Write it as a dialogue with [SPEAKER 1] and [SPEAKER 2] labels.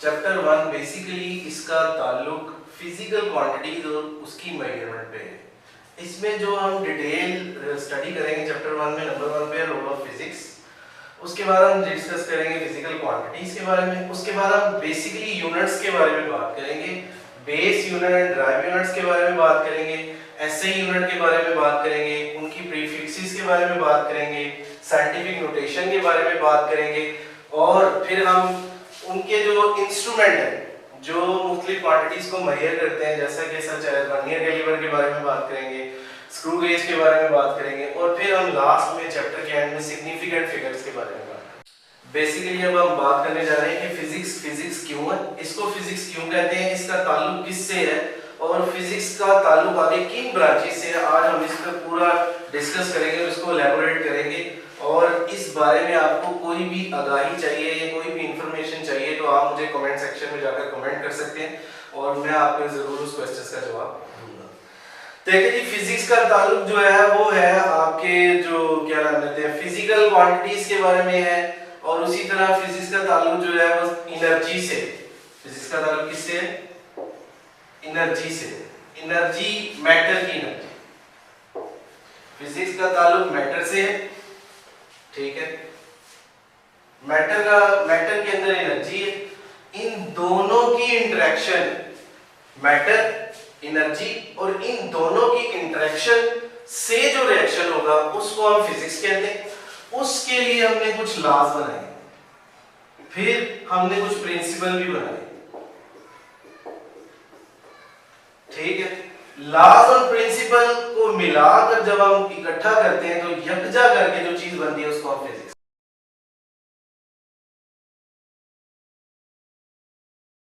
[SPEAKER 1] Chapter 1 basically इसका ताल्लुक physical quantities और उसकी मेजरमेंट पे है। इसमें जो हम डिटेल स्टडी करेंगे चैप्टर 1 में, नंबर 1 पे लॉ ऑफ फिजिक्स, उसके बाद हम डिस्कस करेंगे फिजिकल क्वांटिटीज के बारे में, उसके बाद हम बेसिकली यूनिट्स के बारे में बात करेंगे, बेस यूनिट, ड्राइव यूनिट्स के बारे में बात करेंगे, एसआई यूनिट के बारे में बात करेंगे, उनकी प्रीफिक्सेस के बारे में बात करेंगे, साइंटिफिक नोटेशन के बारे में बात करेंगे, और फिर हम उनके जो इंस्ट्रूमेंट है जो मुख्तलिफ क्वांटिटीज को मेजर करते हैं, जैसा कि सच है वर्नियर कैलिपर के बारे में बात करेंगे, स्क्रू गेज के बारे में बात करेंगे, और फिर हम लास्ट में चैप्टर के एंड में सिग्निफिकेंट फिगर्स के बारे में बात करेंगे। बेसिकली अब हम बात करने जा रहे हैं कि फिजिक्स क्यों है, इसको फिजिक्स क्यों कहते हैं, इसका ताल्लुक किससे है और फिजिक्स का ताल्लुक आगे किन ब्रांचेस से है। आज हम इस पर पूरा डिस्कस करेंगे, इसको एलैबोरेट करेंगे, और इस बारे में आपको कोई भी आगाही चाहिए या कोई भी इंफॉर्मेशन चाहिए तो आप मुझे कमेंट सेक्शन में जाकर कमेंट कर सकते हैं और मैं आपको जरूर उस क्वेश्चंस का जवाब दूंगा। देखिए जी, फिजिक्स का ताल्लुक जो है वो है आपके जो क्या नाम लेते हैं फिजिकल क्वांटिटीज के बारे में है, और उसी तरह फिजिक्स का ताल्लुक जो है वो एनर्जी से। फिजिक्स का ताल्लुक किससे है? एनर्जी से। एनर्जी, मैटर की एनर्जी। फिजिक्स का ताल्लुक मैटर से है, ठीक है। मैटर के अंदर एनर्जी है, इन दोनों की इंटरेक्शन, मैटर, एनर्जी, और इन दोनों की इंटरेक्शन से जो रिएक्शन होगा उसको हम फिजिक्स कहते हैं। उसके लिए हमने कुछ लॉज बनाए, फिर हमने कुछ प्रिंसिपल भी बनाए, ठीक है। लॉज और प्रिंसिपल को मिलाकर जब हम इकट्ठा करते हैं तो यकजा करके जो चीज बनती है उसको हम फिजिक्स